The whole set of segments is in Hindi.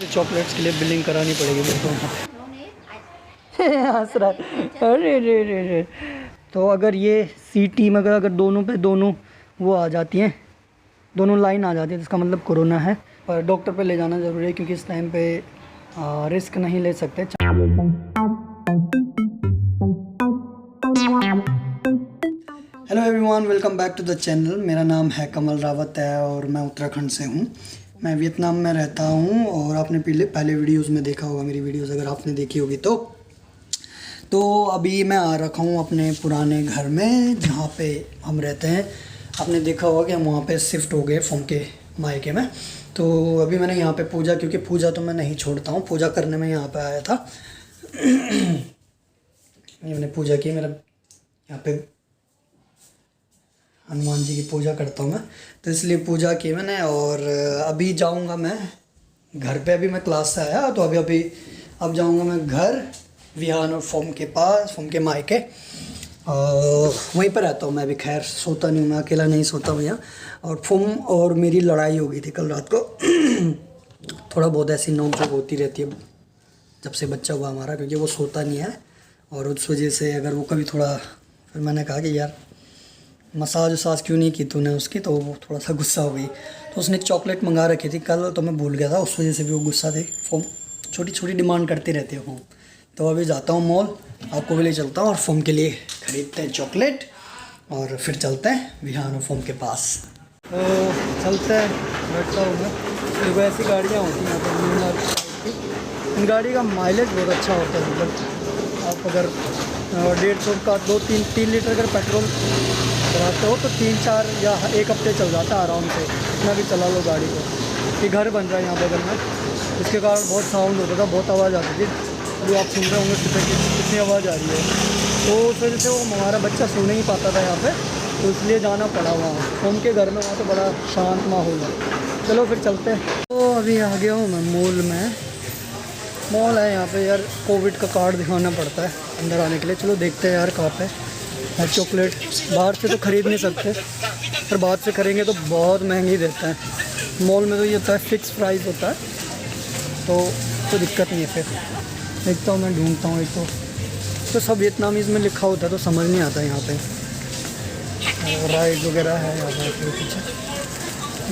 चॉकलेट्स के लिए बिलिंग करानी पड़ेगी मेरे को। हंस रहा है, अरे रे रे रे। तो अगर ये सी टीम अगर दोनों पे दोनों वो आ जाती हैं, दोनों लाइन आ जाती है, तो इसका मतलब कोरोना है। पर डॉक्टर पे ले जाना ज़रूरी है क्योंकि इस टाइम पे रिस्क नहीं ले सकते। Hello everyone, welcome back to the channel. मेरा नाम है कमल रावत है और मैं उत्तराखंड से हूँ। मैं वियतनाम में रहता हूँ और आपने पहले वीडियोस में देखा होगा मेरी वीडियोस, अगर आपने देखी होगी तो अभी मैं आ रखा हूँ अपने पुराने घर में जहाँ पे हम रहते हैं। आपने देखा होगा कि हम वहाँ पे शिफ्ट हो गए फॉर्म के मायके में। तो अभी मैंने यहाँ पे पूजा, क्योंकि पूजा तो मैं नहीं छोड़ता हूँ, पूजा करने में यहाँ पे आया था। मैंने पूजा की, मेरा यहाँ पे हनुमान जी की पूजा करता हूँ मैं, तो इसलिए पूजा की मैंने। और अभी जाऊँगा मैं घर पे। अभी मैं क्लास से आया तो अब जाऊँगा मैं घर विहान और फॉर्म के पास, फॉर्म के मायके। वहीं पर रहता हूँ मैं अभी। खैर सोता नहीं हूँ मैं, अकेला नहीं सोता हूँ यहाँ। और फॉर्म और मेरी लड़ाई हो गई थी कल रात को। थोड़ा बहुत ऐसी नोक-झोंक होती रहती है जब से बच्चा हुआ हमारा, क्योंकि वो सोता नहीं है। और उस वजह से अगर वो कभी थोड़ा, फिर मैंने कहा कि यार मसाज वसाज क्यों नहीं की तूने उसकी, तो वो थोड़ा सा गुस्सा हो गई। तो उसने चॉकलेट मंगा रखी थी कल, तो मैं भूल गया था, उस वजह से भी वो गुस्सा थी। फॉर्म छोटी छोटी डिमांड करती रहती है फॉर्म। तो अभी जाता हूँ मॉल, आपको भी ले चलता हूँ और फॉर्म के लिए ख़रीदते हैं चॉकलेट और फिर चलते हैं विहान और फॉर्म के पास। तो चलते हैं, बैठता हूँ मैं। देखो ऐसी गाड़ियाँ होती हैं यहाँ पर। इन गाड़ी का माइलेज बहुत अच्छा होता है। मतलब आप अगर 150 का 2-3 लीटर अगर पेट्रोल कराते हो तो 3-4 या 1 हफ्ते चल जाता है आराम से, इतना भी चला लो गाड़ी को। ये घर बन रहा है यहाँ बगल में, इसके कारण बहुत साउंड होता था, बहुत आवाज़ आती थी। अभी आप सुन रहे होंगे कितनी आवाज़ आ रही है। तो उस वजह से वो हमारा बच्चा सो नहीं पाता था यहाँ पे, तो इसलिए जाना पड़ा वहाँ फॉर्म के घर में। वहाँ तो बड़ा शांत माहौल है। चलो फिर चलते हैं। तो अभी आ गया हूँ मैं मॉल में। मॉल है यहाँ पे यार, कोविड का कार्ड दिखाना पड़ता है अंदर आने के लिए। चलो देखते हैं यार कहाँ पे है चॉकलेट। बाहर से तो ख़रीद नहीं सकते, पर बाहर से करेंगे तो बहुत महंगी देते हैं। मॉल में तो ये होता है फिक्स प्राइस होता है, तो दिक्कत नहीं है। फिर देखता हूँ मैं, ढूंढता हूँ। एक तो सब वियतनामीज़ में लिखा होता है तो समझ नहीं आता यहाँ पे। राइड वगैरह है यहाँ पर पीछे,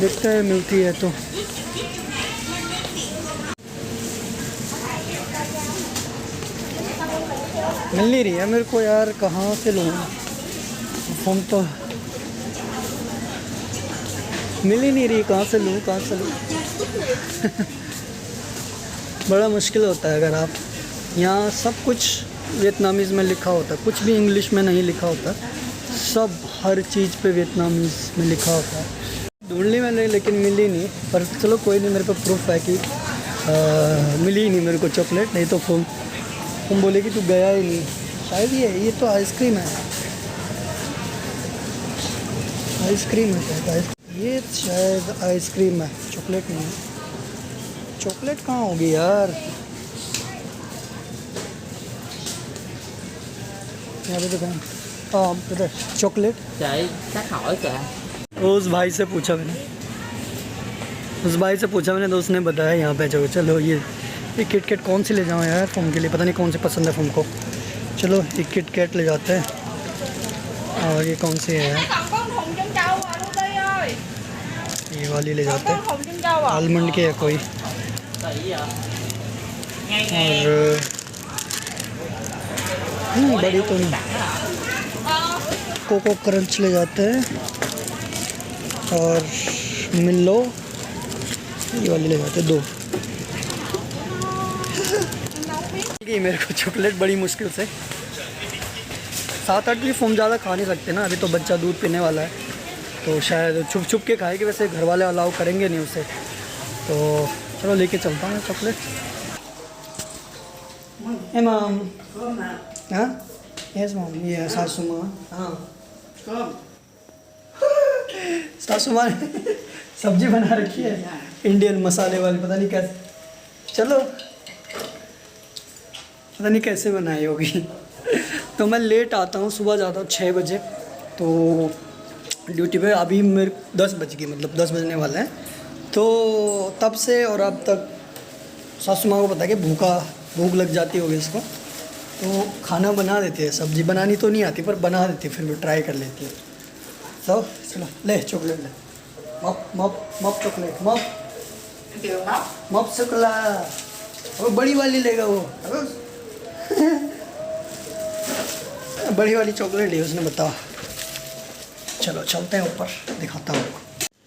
देखते हैं मिलती है तो। मिल नहीं रही है मेरे को यार, कहाँ से लूँ फोन, तो मिल ही नहीं रही। कहाँ से लूँ बड़ा मुश्किल होता है। अगर आप यहाँ सब कुछ वियतनामीज़ में लिखा होता है, कुछ भी इंग्लिश में नहीं लिखा होता, सब हर चीज़ पे वियतनामीज़ में लिखा होता है। ढूंढ ली मैंने लेकिन मिली नहीं, पर चलो कोई नहीं, मेरे पे प्रूफ है कि मिली ही नहीं मेरे को चॉकलेट। नहीं तो तुम बोले कि तू गया ही नहीं। शायद ये तो आइसक्रीम है, आइसक्रीम है शायद। ये शायद आइसक्रीम है, चॉकलेट नहीं है। चॉकलेट कहाँ होगी यार? यहाँ पे तो कहीं, हाँ पता चॉकलेट। उस भाई से पूछा मैंने, तो उसने बताया यहाँ पे। चलो ये किटकैट कौन सी ले जाऊँ यार फॉर्म के लिए, पता नहीं कौन सी पसंद है फॉर्म को। चलो एक किटकैट ले जाते हैं। और ये कौन सी है यार, ये वाली ले जाते हैं, आलमंड की है कोई। और बड़ी तो नहीं, कोको क्रंच ले जाते हैं। और मिलो ये वाली ले जाते हैं 2। मेरे को चॉकलेट बड़ी मुश्किल से 7-8 भी फॉर्म ज़्यादा खा नहीं सकते ना, अभी तो बच्चा दूध पीने वाला है, तो शायद छुप के खाएगी। वैसे घर वाले अलाउ करेंगे नहीं उसे, तो चलो लेके चलता हूँ चॉकलेट। हे मम, हाँ यस मम, ये सासू माँ। हाँ सासू माँ ने सब्जी बना रखी है इंडियन मसाले वाली, पता नहीं कैसे, चलो पता नहीं कैसे बनाई होगी। तो मैं लेट आता हूँ, सुबह जाता हूँ 6 बजे तो ड्यूटी पे। अभी मेरे 10 बज गए, मतलब 10 बजने वाले हैं। तो तब से और अब तक सासू माँ को पता है कि भूख लग जाती होगी इसको, तो खाना बना देती है। सब्जी बनानी तो नहीं आती पर बना देती है, फिर भी ट्राई कर लेती है। तो चलो ले चॉकलेट ले, मप मप मप चॉकलेट मप मप चॉकलेट। वो बड़ी वाली लेगा वो, बड़ी वाली चॉकलेट ली उसने, बताओ। चलो चलते हैं ऊपर, दिखाता हूँ।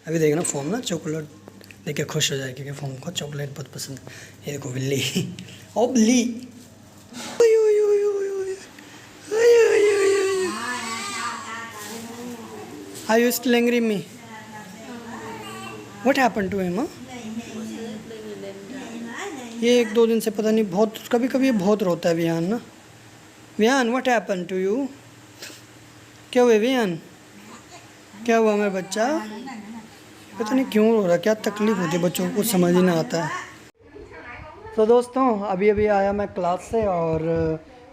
अभी देखना फोन ना चॉकलेट देख के खुश हो जाए, क्योंकि फोन को चॉकलेट बहुत पसंद है। ये देखो बिल्ली, ओ बिल्ली, Are you still angry with me? What happened to him? ये 1-2 दिन से पता नहीं, बहुत कभी कभी बहुत रोता है विहान ना। Vihaan what happen to you? क्या हुआ विहान? क्या हुआ मेरा बच्चा? पता नहीं क्यों रो रहा, क्या तकलीफ़ होती है बच्चों को, कुछ समझ ही ना आता है। तो दोस्तों अभी अभी आया मैं क्लास से, और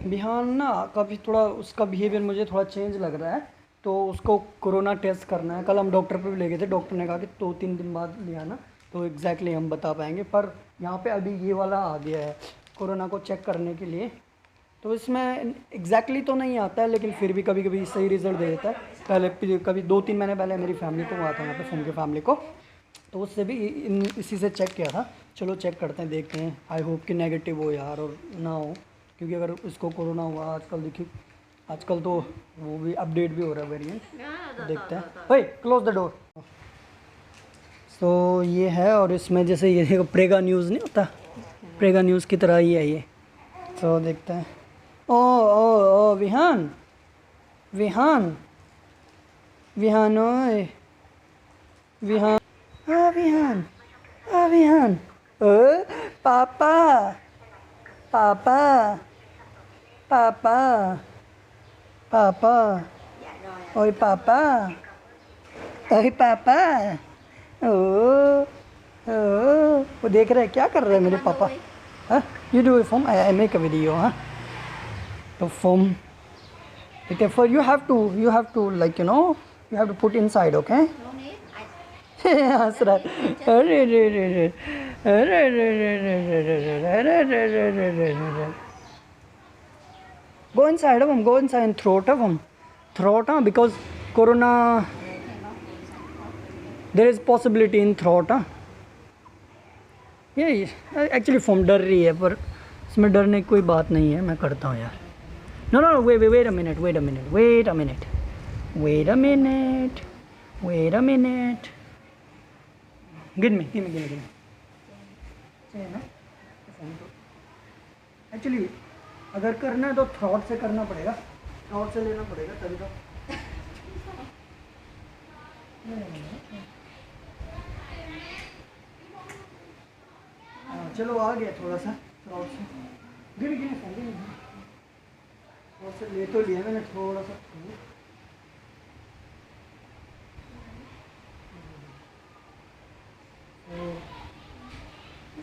विहान ना काफ़ी थोड़ा उसका बिहेवियर मुझे थोड़ा चेंज लग रहा है, तो उसको कोरोना टेस्ट करना है। कल हम डॉक्टर पे भी ले गए थे, डॉक्टर ने कहा कि 2-3 दिन बाद ले आना, तो एग्जैक्टली हम बता पाएंगे। पर यहाँ पे अभी ये वाला आ गया है कोरोना को चेक करने के लिए, तो इसमें एग्जैक्टली तो नहीं आता है, लेकिन फिर भी कभी कभी सही रिज़ल्ट दे देता है। पहले कभी 2-3 महीने पहले मेरी फैमिली को हुआ था, यहाँ पे फोम के फैमिली को, तो उससे भी इसी से चेक किया था। चलो चेक करते हैं, देखते हैं। आई होप कि नेगेटिव हो यार, और ना हो, क्योंकि अगर इसको कोरोना हुआ, आजकल देखिए आजकल तो वो भी अपडेट भी हो रहा है वेरिएंट, तो देखते हैं। भाई क्लोज द डोर। तो ये है, और इसमें जैसे ये देखो प्रेगा न्यूज़ नहीं होता, प्रेगा न्यूज़ की तरह ही है ये। तो देखते हैं। ओ ओ ओ विहान, विहान, विहान, ओए विहान, विहान, विहान, ओ पापा, पापा, पापा, पापा, ओए पापा, ओए पापा, ओ ओ, वो देख रहे हैं क्या कर रहे हैं मेरे पापा। हाँ you do form, I make a video. हाँ तो form, okay, for you have to like you know you have to put inside, okay? हंस रहा है। अरे रे रे रे, अरे रे रे रे रे रे रे रे रे रे रे रे रे। Go inside of him, go inside and throw it of him, throw it, huh? Because corona there is possibility in throat, huh? ये एक्चुअली फॉर्म डर रही है, पर इसमें डरने की कोई बात नहीं है, मैं करता हूँ यार। No, no, no, wait a minute, wait a minute, wait a minute, wait a minute, wait a minute. Give me. Actually, अगर करना है तो थ्रॉट से करना पड़ेगा, थ्रॉट से लेना पड़ेगा तभी तो। चलो आ गया थोड़ा सा थ्रॉट से। गिर और से ले तो लिया मैंने थोड़ा सा।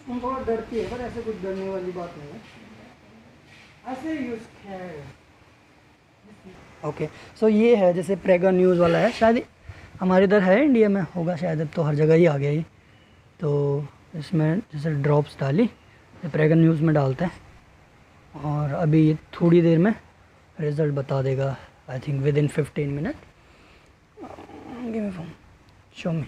तो थोड़ा डरती है, पर ऐसे कुछ डरने वाली बात नहीं है, ऐसे यूज। ओके सो ये है जैसे प्रेगा न्यूज़ वाला है, शायद हमारे इधर है, इंडिया में होगा शायद, अब तो हर जगह ही आ गया ये। तो इसमें जैसे ड्रॉप्स डाली, प्रेगा न्यूज़ में डालते हैं, और अभी ये थोड़ी देर में रिज़ल्ट बता देगा, I think with in 15 minute. Give me phone, show मी।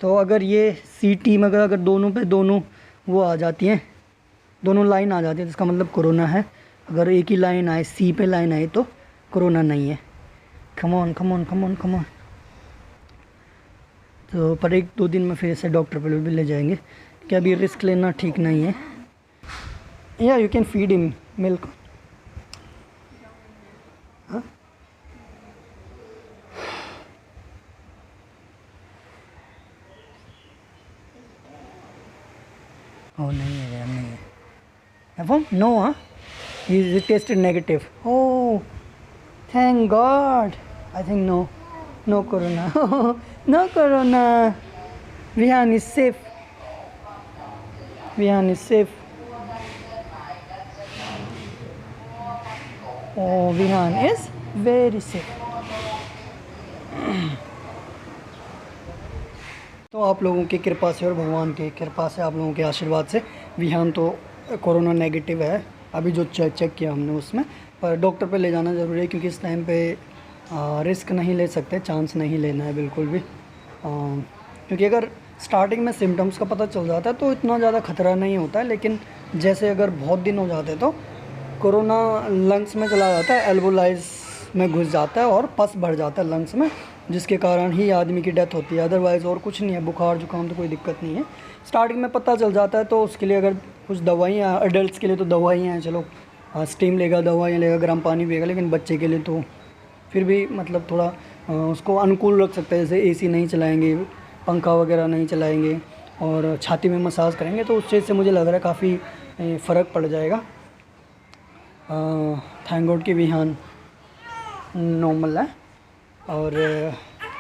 तो अगर ये सी टी में अगर दोनों पे दोनों वो आ जाती हैं, दोनों लाइन आ जाती है, तो इसका मतलब कोरोना है। अगर एक ही लाइन आए, सी पे लाइन आए, तो कोरोना नहीं है। Come on come on come on come on. तो पर 1-2 दिन में फिर से डॉक्टर पे भी ले जाएंगे, कि अभी रिस्क लेना ठीक नहीं है। या you can feed him milk. हाँ ओ नहीं है यार, नहीं है। अब नो, हाँ he tested negative. Oh, thank God. I think no corona. No corona. Vihan is safe. Vihan is safe. Oh, Vihan is very safe. तो आप लोगों की कृपा से और भगवान की कृपा से, आप लोगों के आशीर्वाद से विहान तो कोरोना नेगेटिव है। अभी जो चेक किया हमने उसमें, पर डॉक्टर पे ले जाना ज़रूरी है क्योंकि इस टाइम पे रिस्क नहीं ले सकते, चांस नहीं लेना है बिल्कुल भी। क्योंकि अगर स्टार्टिंग में सिम्टम्स का पता चल जाता है तो इतना ज़्यादा खतरा नहीं होता है, लेकिन जैसे अगर बहुत दिन हो जाते तो कोरोना लंग्स में चला जाता है, एल्वोलाइज में घुस जाता है और पस बढ़ जाता है लंग्स में, जिसके कारण ही आदमी की डेथ होती है। अदरवाइज़ और कुछ नहीं है, बुखार जुकाम तो कोई दिक्कत नहीं है। स्टार्टिंग में पता चल जाता है तो उसके लिए अगर कुछ दवाइयाँ, एडल्ट्स के लिए तो दवाइयाँ हैं, चलो स्टीम लेगा, दवाइयाँ लेगा, गर्म पानी पिएगा, लेकिन बच्चे के लिए तो फिर भी मतलब थोड़ा उसको अनुकूल रख सकते हैं। जैसे एसी नहीं चलाएंगे, पंखा वगैरह नहीं चलाएंगे और छाती में मसाज करेंगे तो उस चीज़ से मुझे लग रहा है काफ़ी फ़र्क पड़ जाएगा। थैंक गॉड कि विहान नॉर्मल है और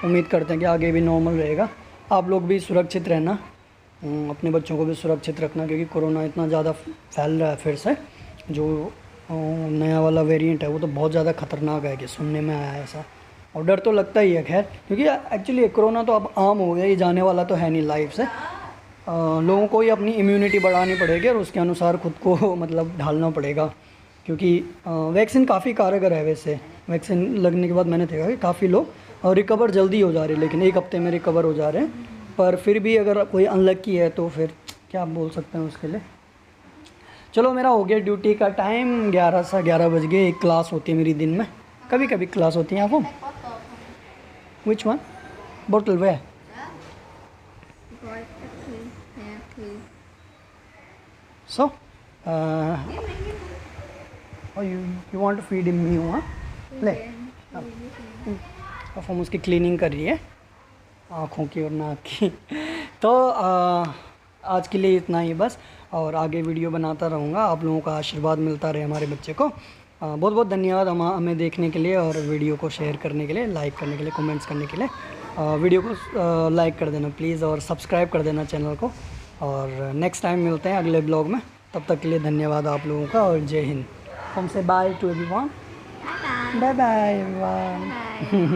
उम्मीद करते हैं कि आगे भी नॉर्मल रहेगा। आप लोग भी सुरक्षित रहना, अपने बच्चों को भी सुरक्षित रखना, क्योंकि कोरोना इतना ज़्यादा फैल रहा है फिर से। जो नया वाला वेरिएंट है वो तो बहुत ज़्यादा ख़तरनाक है कि सुनने में आया है ऐसा, और डर तो लगता ही है। खैर, क्योंकि एक्चुअली कोरोना तो अब आम हो गया, ये जाने वाला तो है नहीं लाइफ से। लोगों को ही अपनी इम्यूनिटी बढ़ानी पड़ेगी और उसके अनुसार खुद को मतलब ढालना पड़ेगा, क्योंकि वैक्सीन काफ़ी कारगर है। वैसे वैक्सीन लगने के बाद मैंने देखा कि काफ़ी लोग रिकवर जल्दी हो जा रहे हैं, लेकिन 1 हफ्ते में रिकवर हो जा रहे हैं। पर फिर भी अगर कोई अनलक्की है तो फिर क्या बोल सकते हैं उसके लिए। चलो, मेरा हो गया ड्यूटी का टाइम, 11 से 11 बज गए। एक क्लास होती है मेरी दिन में, कभी कभी क्लास होती है। आपको विच वन बोतल way so you want to feed me? हुआ ले, अब हम उसकी क्लीनिंग कर रही है आँखों की और नाक की। तो आज के लिए इतना ही बस, और आगे वीडियो बनाता रहूँगा। आप लोगों का आशीर्वाद मिलता रहे हमारे बच्चे को। बहुत बहुत धन्यवाद हमें देखने के लिए और वीडियो को शेयर करने के लिए, लाइक करने के लिए, कमेंट्स करने के लिए। वीडियो को लाइक कर देना प्लीज़ और सब्सक्राइब कर देना चैनल को। और नेक्स्ट टाइम मिलते हैं अगले ब्लॉग में, तब तक के लिए धन्यवाद आप लोगों का और जय हिंद। हमसे bye to everyone, bye bye everyone.